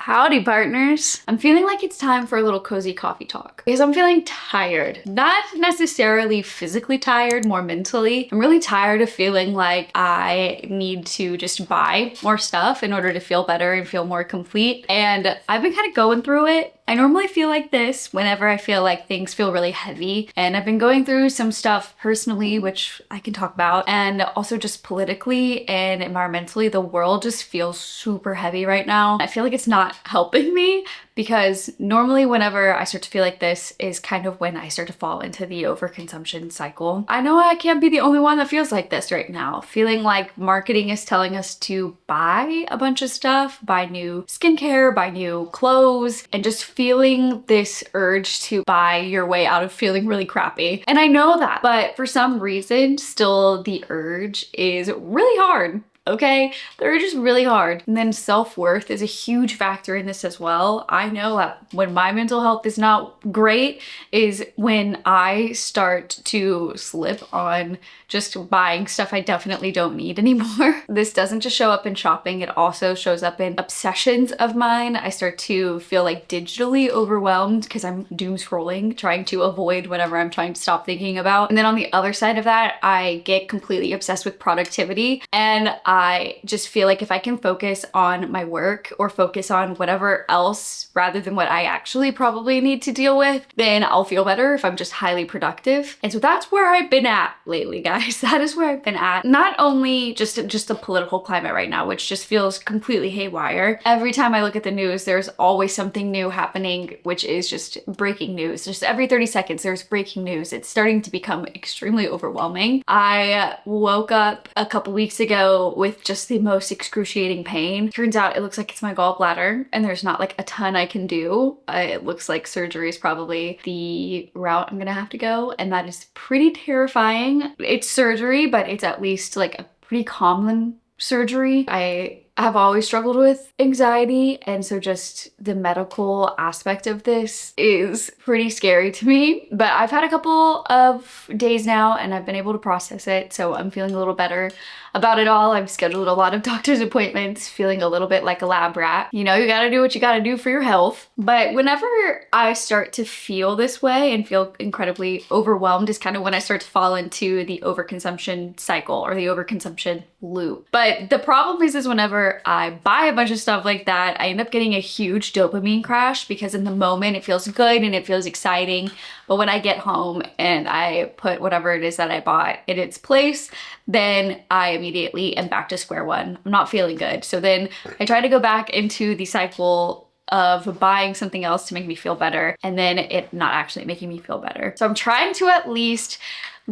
Howdy, partners. I'm feeling like it's time for a little cozy coffee talk because I'm feeling tired. Not necessarily physically tired, more mentally. I'm really tired of feeling like I need to just buy more stuff in order to feel better and feel more complete. And I've been kind of going through it. I normally feel like this whenever I feel like things feel really heavy. And I've been going through some stuff personally, which I can talk about, and also just politically and environmentally. The world just feels super heavy right now. I feel like it's not helping me because normally whenever I start to feel like this is kind of when I start to fall into the overconsumption cycle. I know I can't be the only one that feels like this right now. Feeling like marketing is telling us to buy a bunch of stuff, buy new skincare, buy new clothes, and just feeling this urge to buy your way out of feeling really crappy. And I know that, but for some reason, still the urge is really hard. Okay, the urge is really hard. And then self-worth is a huge factor in this as well. I know that when my mental health is not great is when I start to slip on just buying stuff I definitely don't need anymore. This doesn't just show up in shopping, it also shows up in obsessions of mine. I start to feel like digitally overwhelmed because I'm doom scrolling, trying to avoid whatever I'm trying to stop thinking about. And then on the other side of that, I get completely obsessed with productivity, and I just feel like if I can focus on my work or focus on whatever else rather than what I actually probably need to deal with, then I'll feel better if I'm just highly productive. And so that's where I've been at lately, guys. That is where I've been at. Not only just the political climate right now, which just feels completely haywire. Every time I look at the news, there's always something new happening, which is just breaking news. Just every 30 seconds, there's breaking news. It's starting to become extremely overwhelming. I woke up a couple weeks ago with just the most excruciating pain. Turns out it looks like it's my gallbladder, and there's not like a ton I can do. It looks like surgery is probably the route I'm gonna have to go, and that is pretty terrifying. It's surgery, but it's at least like a pretty common surgery. I have always struggled with anxiety, and so just the medical aspect of this is pretty scary to me. But I've had a couple of days now and I've been able to process it, so I'm feeling a little better about it all. I've scheduled a lot of doctor's appointments, feeling a little bit like a lab rat. You know, you gotta do what you gotta do for your health. But whenever I start to feel this way and feel incredibly overwhelmed is kind of when I start to fall into the overconsumption cycle or the overconsumption loop. But the problem is whenever I buy a bunch of stuff like that, I end up getting a huge dopamine crash because in the moment it feels good and it feels exciting. But when I get home and I put whatever it is that I bought in its place, then I immediately am back to square one. I'm not feeling good. So then I try to go back into the cycle of buying something else to make me feel better, and then it not actually making me feel better. So I'm trying to at least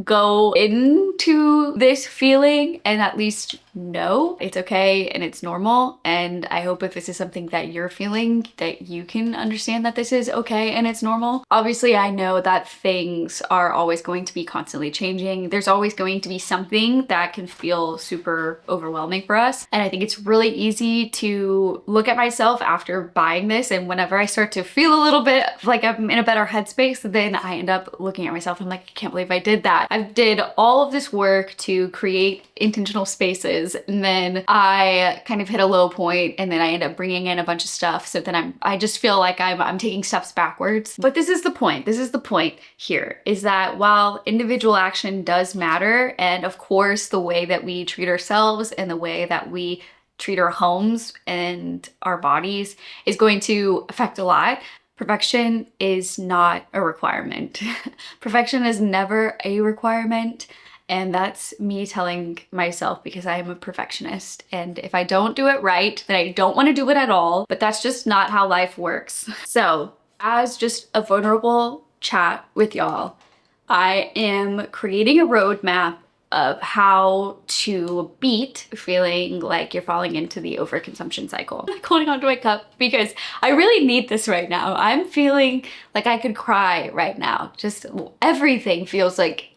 go into this feeling and at least know it's okay and it's normal. And I hope if this is something that you're feeling, that you can understand that this is okay and it's normal. Obviously, I know that things are always going to be constantly changing. There's always going to be something that can feel super overwhelming for us. And I think it's really easy to look at myself after buying this, and whenever I start to feel a little bit like I'm in a better headspace, then I end up looking at myself and I'm like, I can't believe I did that. I did all of this work to create intentional spaces, and then I kind of hit a low point, and then I end up bringing in a bunch of stuff. So then I just feel like I'm taking steps backwards. But this is the point. This is the point here, is that while individual action does matter, and of course the way that we treat ourselves and the way that we treat our homes and our bodies is going to affect a lot, perfection is not a requirement. Perfection is never a requirement. And that's me telling myself because I am a perfectionist. And if I don't do it right, then I don't want to do it at all. But that's just not how life works. So as just a vulnerable chat with y'all, I am creating a roadmap of how to beat feeling like you're falling into the overconsumption cycle. I'm like holding onto my cup because I really need this right now. I'm feeling like I could cry right now. Just everything feels like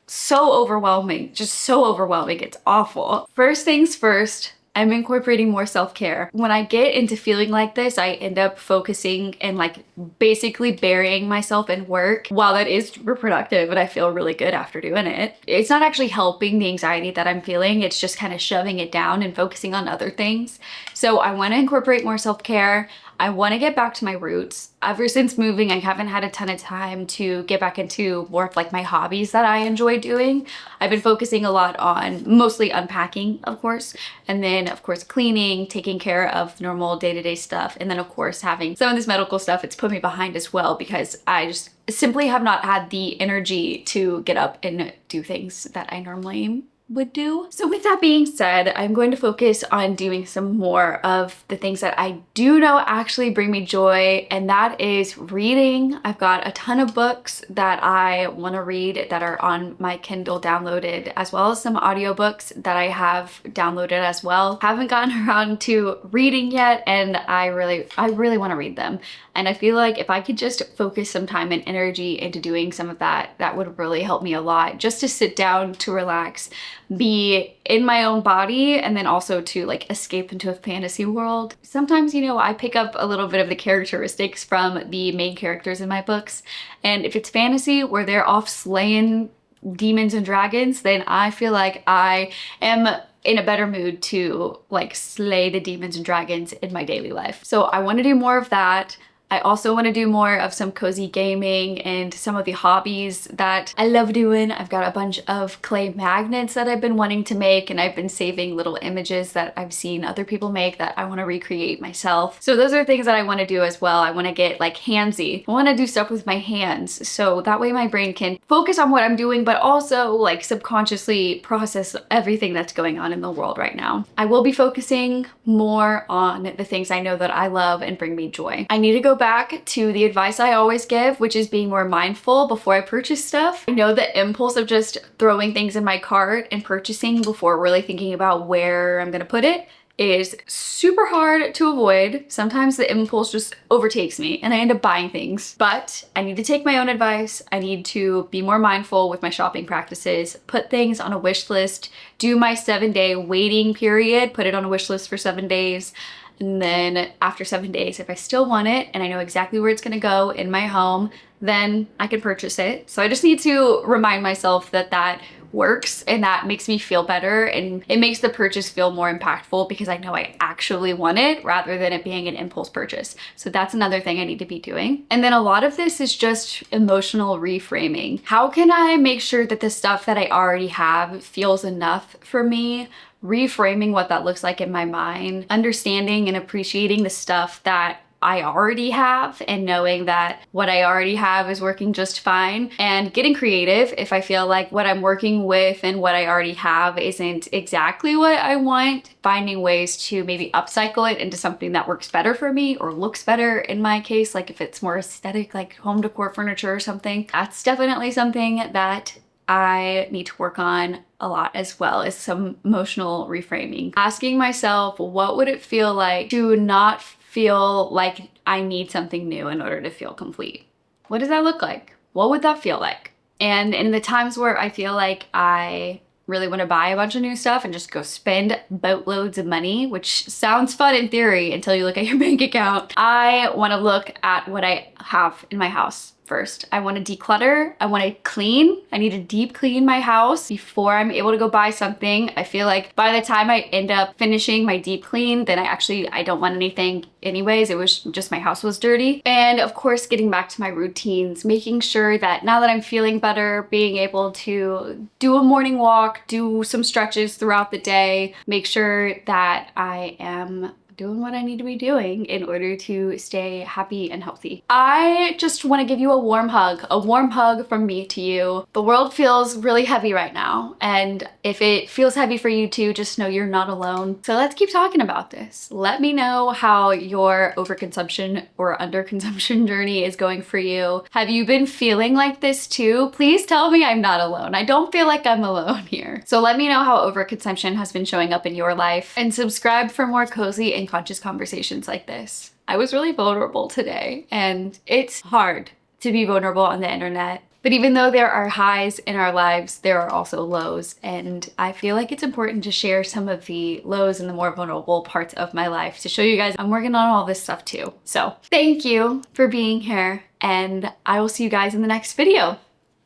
so overwhelming, just so overwhelming. It's awful. First things first, I'm incorporating more self-care. When I get into feeling like this, I end up focusing and like basically burying myself in work. While that is super productive and I feel really good after doing it, it's not actually helping the anxiety that I'm feeling. It's just kind of shoving it down and focusing on other things. So I want to incorporate more self-care. I want to get back to my roots. Ever since moving, I haven't had a ton of time to get back into more of like my hobbies that I enjoy doing. I've been focusing a lot on mostly unpacking, of course, and then of course cleaning, taking care of normal day-to-day stuff, and then of course having some of this medical stuff. It's put me behind as well because I just simply have not had the energy to get up and do things that I normally would do. So with that being said, I'm going to focus on doing some more of the things that I do know actually bring me joy, and that is reading. I've got a ton of books that I want to read that are on my Kindle downloaded, as well as some audiobooks that I have downloaded as well. Haven't gotten around to reading yet, and I really want to read them. And I feel like if I could just focus some time and energy into doing some of that, that would really help me a lot. Just to sit down, to relax, be in my own body, and then also to like escape into a fantasy world. Sometimes, you know, I pick up a little bit of the characteristics from the main characters in my books. And if it's fantasy where they're off slaying demons and dragons, then I feel like I am in a better mood to like slay the demons and dragons in my daily life. So I want to do more of that. I also want to do more of some cozy gaming and some of the hobbies that I love doing. I've got a bunch of clay magnets that I've been wanting to make, and I've been saving little images that I've seen other people make that I want to recreate myself. So those are things that I want to do as well. I want to get like handsy. I want to do stuff with my hands, so that way my brain can focus on what I'm doing, but also like subconsciously process everything that's going on in the world right now. I will be focusing more on the things I know that I love and bring me joy. I need to go back to the advice I always give, which is being more mindful before I purchase stuff. I know the impulse of just throwing things in my cart and purchasing before really thinking about where I'm gonna put it is super hard to avoid. Sometimes the impulse just overtakes me and I end up buying things. But I need to take my own advice. I need to be more mindful with my shopping practices, put things on a wish list, do my 7-day waiting period, put it on a wish list for 7 days. And then after 7 days, if I still want it and I know exactly where it's gonna go in my home, then I can purchase it. So I just need to remind myself that that works and that makes me feel better, and it makes the purchase feel more impactful because I know I actually want it rather than it being an impulse purchase. So that's another thing I need to be doing. And then a lot of this is just emotional reframing. How can I make sure that the stuff that I already have feels enough for me? Reframing what that looks like in my mind, understanding and appreciating the stuff that I already have, and knowing that what I already have is working just fine, and getting creative if I feel like what I'm working with and what I already have isn't exactly what I want, finding ways to maybe upcycle it into something that works better for me or looks better in my case, like if it's more aesthetic, like home decor furniture or something. That's definitely something that I need to work on a lot, as well as some emotional reframing. Asking myself, what would it feel like to not feel like I need something new in order to feel complete? What does that look like? What would that feel like? And in the times where I feel like I really want to buy a bunch of new stuff and just go spend boatloads of money, which sounds fun in theory until you look at your bank account, I want to look at what I have in my house first. I want to declutter. I want to clean. I need to deep clean my house before I'm able to go buy something. I feel like by the time I end up finishing my deep clean, then I don't want anything anyways. It was just my house was dirty. And of course, getting back to my routines, making sure that now that I'm feeling better, being able to do a morning walk, do some stretches throughout the day, make sure that I am doing what I need to be doing in order to stay happy and healthy. I just want to give you a warm hug from me to you. The world feels really heavy right now, and if it feels heavy for you too, just know you're not alone. So let's keep talking about this. Let me know how your overconsumption or underconsumption journey is going for you. Have you been feeling like this too? Please tell me I'm not alone. I don't feel like I'm alone here. So let me know how overconsumption has been showing up in your life, and subscribe for more cozy and conscious conversations like this. I was really vulnerable today, and it's hard to be vulnerable on the internet. But even though there are highs in our lives, there are also lows, and I feel like it's important to share some of the lows and the more vulnerable parts of my life to show you guys I'm working on all this stuff too. So thank you for being here, and I will see you guys in the next video.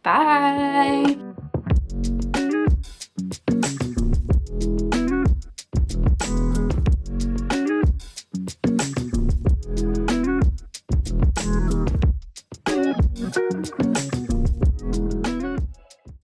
Bye!